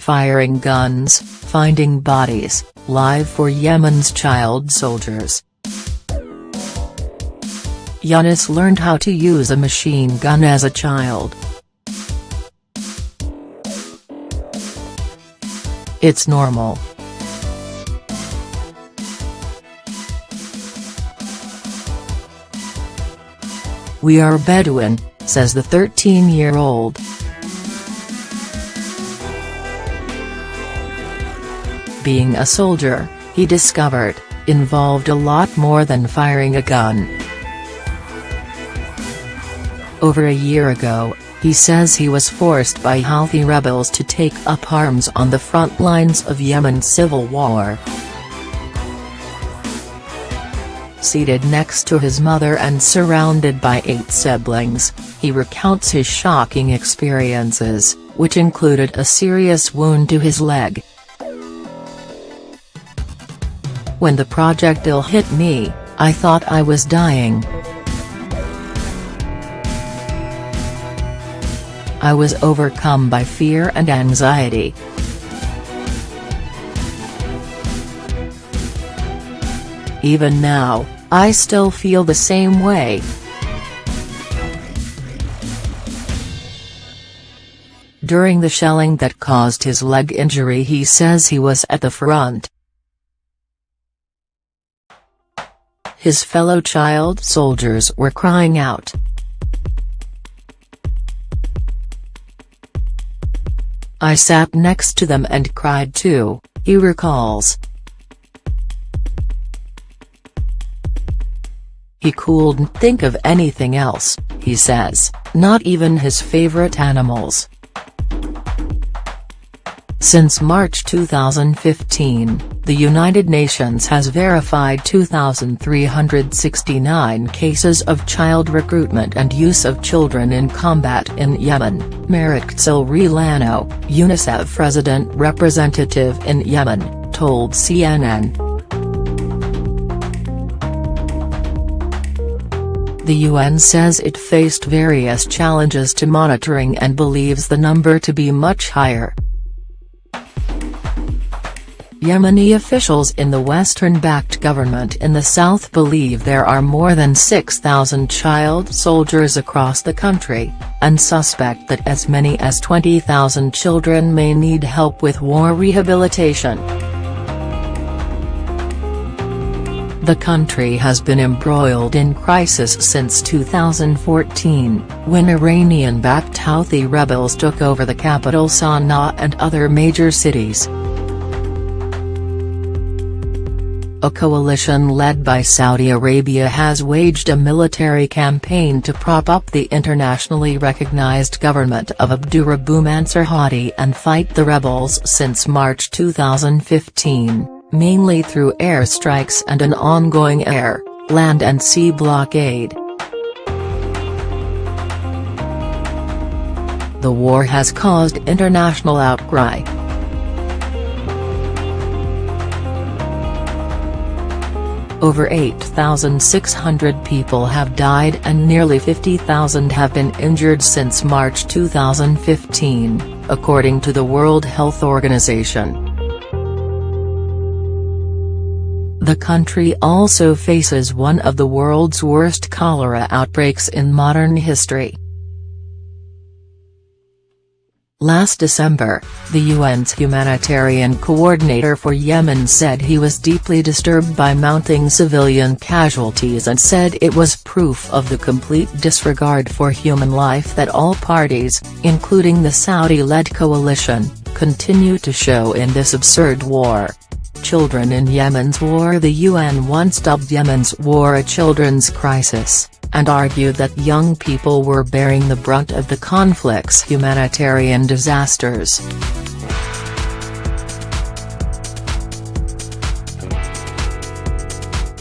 firing guns, finding bodies, live for Yemen's child soldiers. Younis learned how to use a machine gun as a child. It's normal. We are Bedouin, says the 13-year-old. Being a soldier, he discovered, involved a lot more than firing a gun. Over a year ago, he says he was forced by Houthi rebels to take up arms on the front lines of Yemen's civil war. Seated next to his mother and surrounded by 8 siblings, he recounts his shocking experiences, which included a serious wound to his leg. When the projectile hit me, I thought I was dying. I was overcome by fear and anxiety. Even now, I still feel the same way. During the shelling that caused his leg injury, he says he was at the front. His fellow child soldiers were crying out. I sat next to them and cried too, he recalls. He couldn't think of anything else, he says, not even his favorite animals. Since March 2015, the United Nations has verified 2,369 cases of child recruitment and use of children in combat in Yemen, Marixel Relano, UNICEF resident representative in Yemen, told CNN. The UN says it faced various challenges to monitoring and believes the number to be much higher. Yemeni officials in the Western-backed government in the south believe there are more than 6,000 child soldiers across the country, and suspect that as many as 20,000 children may need help with war rehabilitation. The country has been embroiled in crisis since 2014, when Iranian-backed Houthi rebels took over the capital Sana'a and other major cities. A coalition led by Saudi Arabia has waged a military campaign to prop up the internationally recognized government of Abdurrabbu Mansur Hadi and fight the rebels since March 2015, mainly through airstrikes and an ongoing air, land and sea blockade. The war has caused international outcry. Over 8,600 people have died and nearly 50,000 have been injured since March 2015, according to the World Health Organization. The country also faces one of the world's worst cholera outbreaks in modern history. Last December, the UN's humanitarian coordinator for Yemen said he was deeply disturbed by mounting civilian casualties and said it was proof of the complete disregard for human life that all parties, including the Saudi-led coalition, continue to show in this absurd war. Children in Yemen's war. The UN once dubbed Yemen's war a children's crisis, and argued that young people were bearing the brunt of the conflict's humanitarian disasters.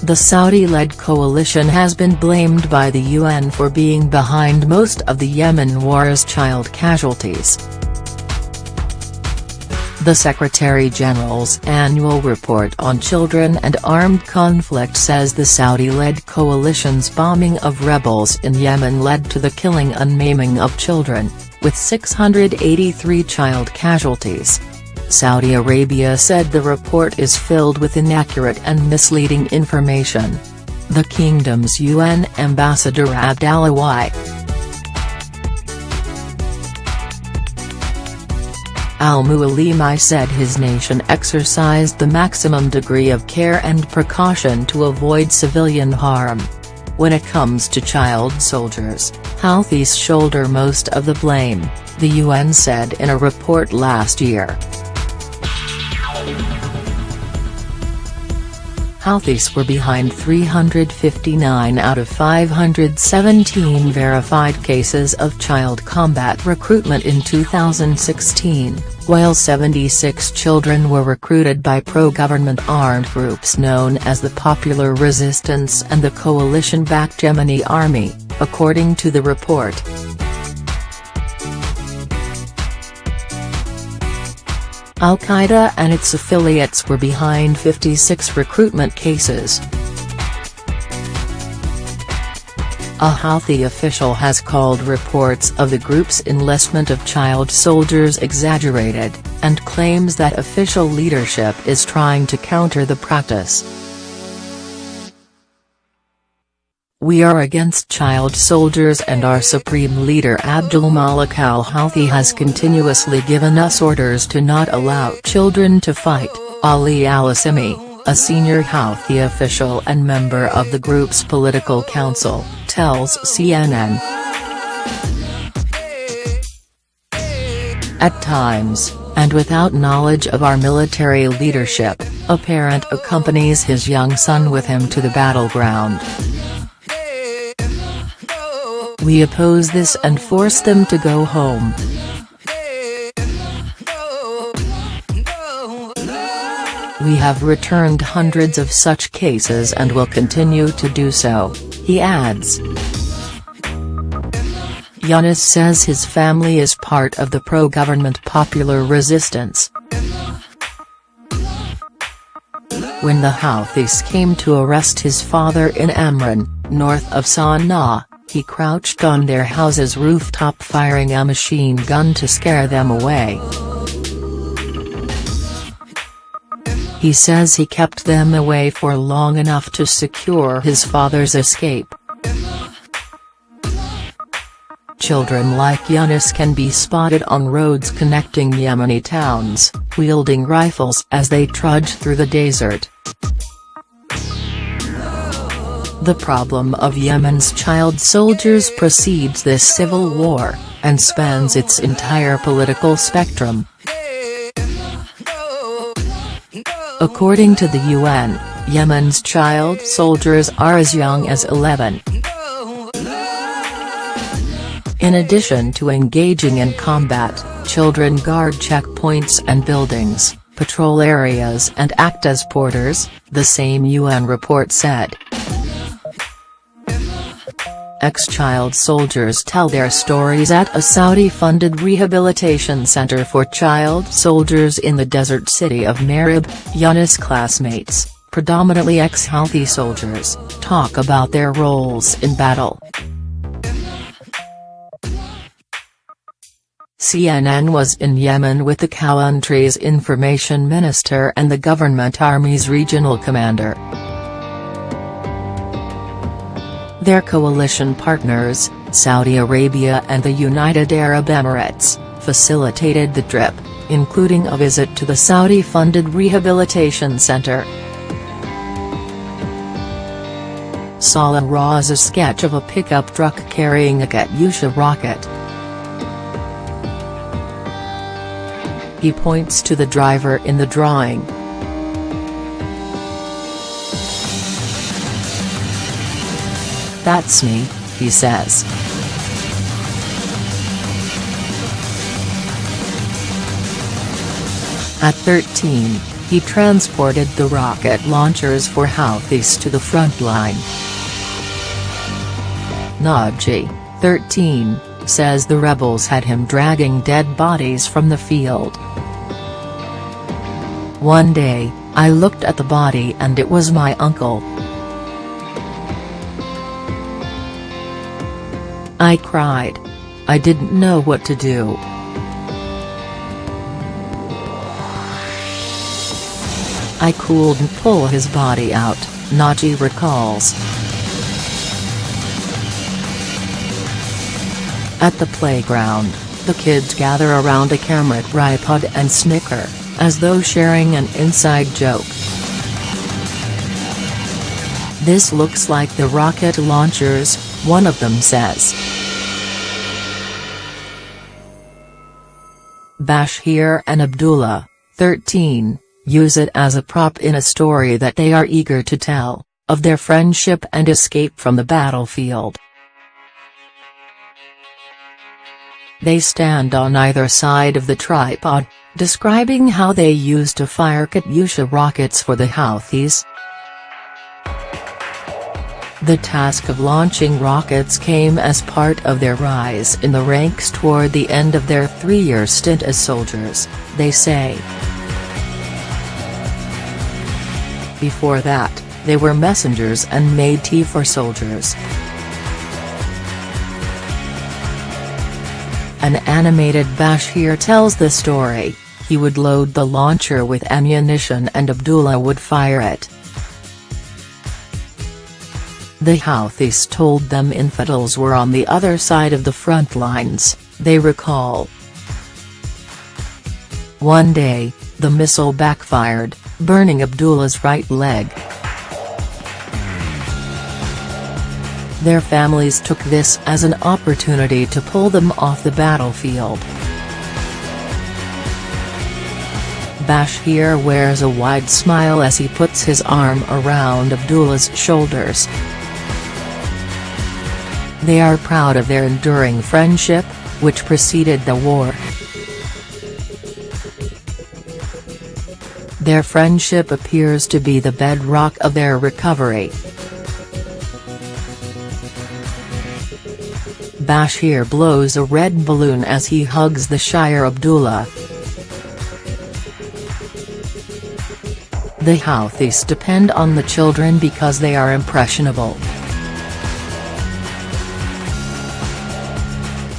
The Saudi-led coalition has been blamed by the UN for being behind most of the Yemen war's child casualties. The Secretary-General's annual report on children and armed conflict says the Saudi-led coalition's bombing of rebels in Yemen led to the killing and maiming of children, with 683 child casualties. Saudi Arabia said the report is filled with inaccurate and misleading information. The kingdom's UN ambassador Abdallawi Al-Mualimi said his nation exercised the maximum degree of care and precaution to avoid civilian harm. When it comes to child soldiers, Houthis shoulder most of the blame, the UN said in a report last year. Houthis were behind 359 out of 517 verified cases of child combat recruitment in 2016, while 76 children were recruited by pro-government armed groups known as the Popular Resistance and the coalition-backed Yemeni Army, according to the report. Al-Qaeda and its affiliates were behind 56 recruitment cases. A Houthi official has called reports of the group's enlistment of child soldiers exaggerated, and claims that official leadership is trying to counter the practice. "We are against child soldiers, and our supreme leader Abdul Malik al-Houthi has continuously given us orders to not allow children to fight," Ali al-Assimi, a senior Houthi official and member of the group's political council, tells CNN. At times, and without knowledge of our military leadership, a parent accompanies his young son with him to the battleground. We oppose this and force them to go home. We have returned hundreds of such cases and will continue to do so, he adds. Younis says his family is part of the pro-government Popular Resistance. When the Houthis came to arrest his father in Amran, north of Sana'a, he crouched on their house's rooftop firing a machine gun to scare them away. He says he kept them away for long enough to secure his father's escape. Children like Younis can be spotted on roads connecting Yemeni towns, wielding rifles as they trudge through the desert. The problem of Yemen's child soldiers precedes this civil war, and spans its entire political spectrum. According to the UN, Yemen's child soldiers are as young as 11. In addition to engaging in combat, children guard checkpoints and buildings, patrol areas and act as porters, the same UN report said. Ex-child soldiers tell their stories at a Saudi-funded rehabilitation center for child soldiers in the desert city of Marib. Younis' classmates, predominantly ex-Houthi soldiers, talk about their roles in battle. CNN was in Yemen with the country's information minister and the government army's regional commander. Their coalition partners, Saudi Arabia and the United Arab Emirates, facilitated the trip, including a visit to the Saudi-funded rehabilitation center. Salah draws a sketch of a pickup truck carrying a Katyusha rocket. He points to the driver in the drawing. "That's me," he says. At 13, he transported the rocket launchers for Houthis to the front line. Naji, 13, says the rebels had him dragging dead bodies from the field. "One day, I looked at the body and it was my uncle. I cried. I didn't know what to do." I couldn't pull his body out, Naji recalls. At the playground, the kids gather around a camera tripod and snicker, as though sharing an inside joke. "This looks like the rocket launchers," one of them says. Bashir and Abdullah, 13, use it as a prop in a story that they are eager to tell, of their friendship and escape from the battlefield. They stand on either side of the tripod, describing how they used to fire Katyusha rockets for the Houthis. The task of launching rockets came as part of their rise in the ranks toward the end of their 3-year stint as soldiers, they say. Before that, they were messengers and made tea for soldiers. An animated Bashir tells the story. He would load the launcher with ammunition and Abdullah would fire it. The Houthis told them infidels were on the other side of the front lines, they recall. One day, the missile backfired, burning Abdullah's right leg. Their families took this as an opportunity to pull them off the battlefield. Bashir wears a wide smile as he puts his arm around Abdullah's shoulders. They are proud of their enduring friendship, which preceded the war. Their friendship appears to be the bedrock of their recovery. Bashir blows a red balloon as he hugs the Shire Abdullah. The Houthis depend on the children because they are impressionable.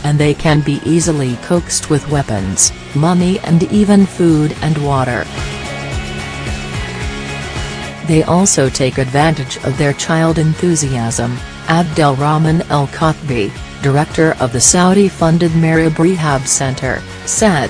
And they can be easily coaxed with weapons, money and even food and water. They also take advantage of their child enthusiasm, Abdelrahman El-Khatbi, director of the Saudi-funded Marib Rehab Center, said.